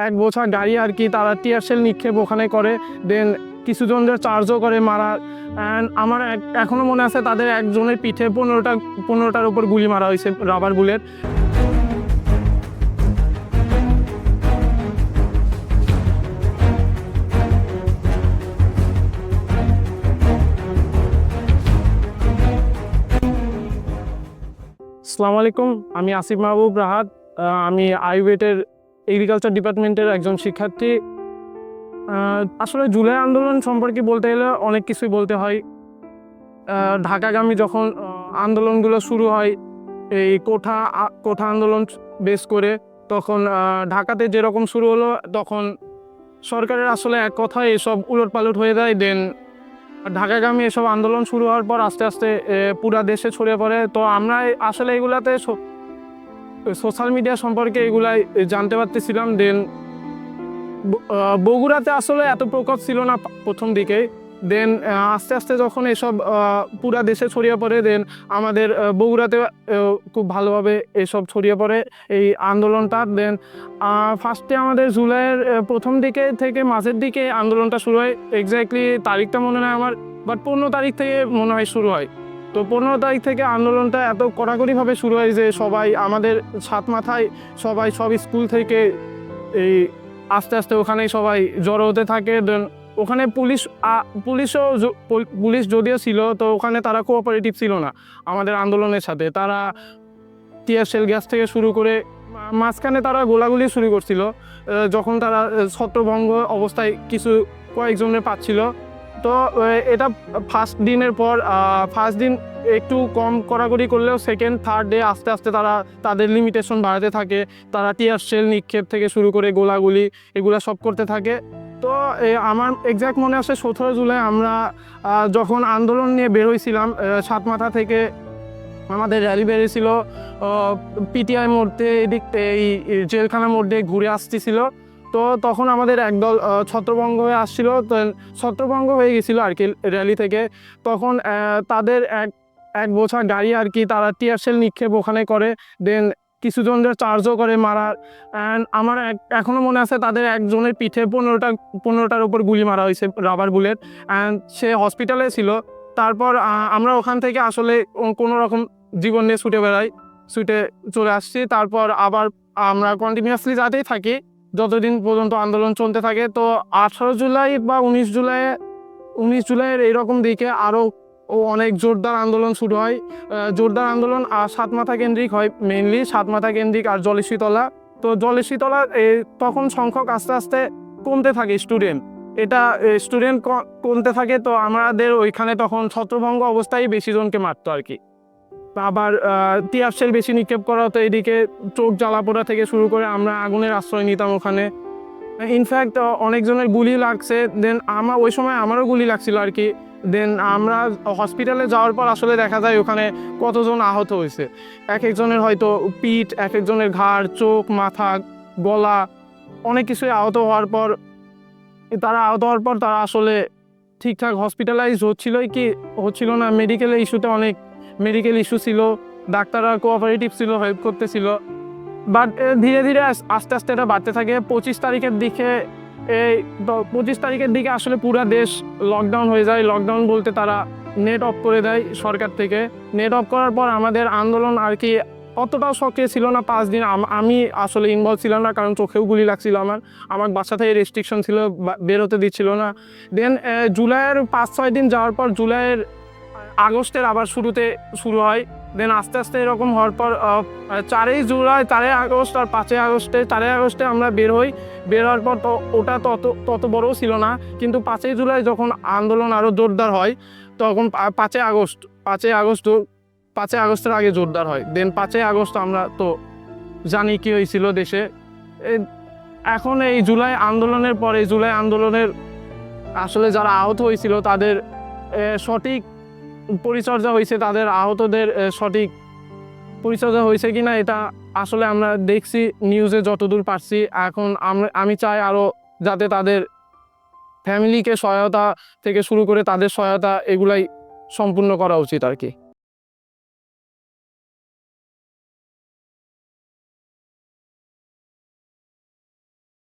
এক বোঝা গাড়ি আর কি তারা টিয়ার শেল নিক্ষেপ ওখানে করে, দেন কিছুজনদের চার্জও করে মারা। অ্যান্ড আমার এখনও মনে আছে তাদের একজনের পিঠে 15টার উপর গুলি মারা হয়েছে, রাবার বুলেট। আসসালামু আলাইকুম, আমি আসিফ মাহবুব রাহাত। আমি আইওয়েটের এগ্রিকালচার ডিপার্টমেন্টের একজন শিক্ষার্থী। আসলে জুলাই আন্দোলন সম্পর্কে বলতে গেলে অনেক কিছুই বলতে হয়। ঢাকাগামী যখন আন্দোলনগুলো শুরু হয়, এই কোঠা আন্দোলন বেস করে, তখন ঢাকাতে যেরকম শুরু হলো, তখন সরকারের আসলে এক কথায় এসব উলটপালট হয়ে যায়। দেন ঢাকাগামী এসব আন্দোলন শুরু হওয়ার পর আস্তে আস্তে পুরা দেশে ছড়িয়ে পড়ে। তো আমরা আসলে এগুলাতে সোশ্যাল মিডিয়া সম্পর্কে এগুলাই জানতে পারতেছিলাম। দেন বগুড়াতে আসলে এত প্রকোপ ছিল না প্রথম দিকে। দেন আস্তে আস্তে যখন এসব পুরা দেশে ছড়িয়ে পড়ে, দেন আমাদের বগুড়াতে খুব ভালোভাবে এসব ছড়িয়ে পড়ে এই আন্দোলনটা। দেন ফার্স্টে আমাদের জুলাইয়ের প্রথম দিকে থেকে মাঝের দিকে আন্দোলনটা শুরু হয়। এক্স্যাক্টলি তারিখটা মনে নয় আমার, বাট 15 তারিখ থেকে মনে হয় শুরু হয়। তো 15 তারিখ থেকে আন্দোলনটা এত কড়াকড়িভাবে শুরু হয় যে সবাই আমাদের সাত মাথায় সব স্কুল থেকে এই আস্তে আস্তে ওখানেই সবাই জড়ো হতে থাকে। দেন ওখানে পুলিশ যদিও ছিল, তো ওখানে তারা কোঅপারেটিভ ছিল না আমাদের আন্দোলনের সাথে। তারা টিয়ার শেল গ্যাস থেকে শুরু করে মাঝখানে তারা গোলাগুলি শুরু করছিল যখন তারা ছত্রভঙ্গ অবস্থায় কয়েকজনের পাচ্ছিল। তো এটা ফার্স্ট দিনের পর ফার্স্ট দিন একটু কম কড়াকড়ি করলেও সেকেন্ড থার্ড ডে আস্তে আস্তে তারা তাদের লিমিটেশন বাড়াতে থাকে। তারা টিয়ার শেল নিক্ষেপ থেকে শুরু করে গোলাগুলি এগুলো সব করতে থাকে। তো আমার এক্স্যাক্ট মনে আছে 17 জুলাই আমরা যখন আন্দোলন নিয়ে বের হয়েছিলাম, সাতমাথা থেকে আমাদের র্যালি বেরিয়েছিল পিটিআই মোড়ে, এদিক এই জেলখানার মধ্যে ঘুরে আসতেছিল। তো তখন আমাদের একদল ছত্রভঙ্গ হয়ে আসছিল, তো ছত্রভঙ্গ হয়ে গেছিলো আর কি র্যালি থেকে। তখন তাদের এক বোঝা গাড়ি আর কি তারা টিয়ার শেল নিক্ষেপ ওখানে করে, দেন কিছুজনদের চার্জও করে মারার। অ্যান্ড আমার এখনও মনে আছে তাদের একজনের পিঠে 15টার উপর গুলি মারা হয়েছে, রাবার বুলেট। অ্যান্ড সে হসপিটালে ছিল। তারপর আমরা ওখান থেকে আসলে কোনো রকম জীবন নিয়ে ছুটে চলে আসছি। তারপর আবার আমরা কন্টিনিউয়াসলি যাতেই থাকি যতদিন পর্যন্ত আন্দোলন চলতে থাকে। তো 18 জুলাই বা 19 জুলাইয়ের এইরকম দিকে আরও অনেক জোরদার আন্দোলন শুরু হয়। জোরদার আন্দোলন সাতমাথা কেন্দ্রিক হয়, মেইনলি সাতমাথা কেন্দ্রিক আর জলেশীতলা। তো জলেশীতলা তখন সংখ্যক আস্তে আস্তে কমতে থাকে স্টুডেন্ট কমতে থাকে। তো আমাদের ওইখানে তখন ছত্রভঙ্গ অবস্থায় বেশি জনকে মারতো আর কি। আবার টিয়ার শেল বেশি নিক্ষেপ করা হতো, এদিকে চোখ জ্বালা পোড়া থেকে শুরু করে আমরা আগুনের আশ্রয় নিতাম ওখানে। ইনফ্যাক্ট অনেকজনের গুলি লাগছে। দেন ওই সময় আমারও গুলি লাগছিল আর কি। দেন আমরা হসপিটালে যাওয়ার পর আসলে দেখা যায় ওখানে কতজন আহত হয়েছে। এক একজনের হয়তো পিঠ, এক একজনের ঘাড়, চোখ, মাথা, গলা, অনেক কিছুই আহত হওয়ার পর তারা আসলে ঠিকঠাক হসপিটালাইজ হচ্ছিল না। মেডিকেল ইস্যু ছিল, ডাক্তাররা কোঅপারেটিভ ছিল, হেল্প করতেছিল। বাট ধীরে ধীরে আস্তে আস্তে এটা বাড়তে থাকে। 25 তারিখের দিকে আসলে পুরো দেশ লকডাউন হয়ে যায়। লকডাউন বলতে তারা নেট অফ করে দেয় সরকার থেকে। নেট অফ করার পর আমাদের আন্দোলন আর কি অতটাও সক্রিয় ছিল না 5 দিন। আমি আসলে ইনভলভ ছিলাম না, কারণ চোখেও গুলি লাগছিল। আমার বাসা থেকে রেস্ট্রিকশন ছিল, বের হতে দিচ্ছিল না। দেন জুলাইয়ের 5-6 দিন যাওয়ার পর আগস্টের আবার শুরু হয়। দেন আস্তে আস্তে এরকম হওয়ার পর 4 জুলাই, 4 আগস্ট আর 5 আগস্টে আমরা বের হওয়ার পর তো ওটা তত বড়ও ছিল না। কিন্তু 5 জুলাই যখন আন্দোলন আরও জোরদার হয়, তখন 5 আগস্টের আগে জোরদার হয়। দেন 5 আগস্ট আমরা তো জানি কি হয়েছিল দেশে। এখন এই জুলাই আন্দোলনের আসলে যারা আহত হয়েছিল তাদের সঠিক পরিচর্যা হয়েছে, তাদের আহতদের সঠিক পরিচর্যা হয়েছে কিনা এটা আসলে আমরা দেখছি নিউজে যতদূর পারছি। এখন আমি চাই আরও যাতে তাদের ফ্যামিলিকে সহায়তা থেকে শুরু করে তাদের সহায়তা এগুলাই সম্পূর্ণ করা উচিত আর কি।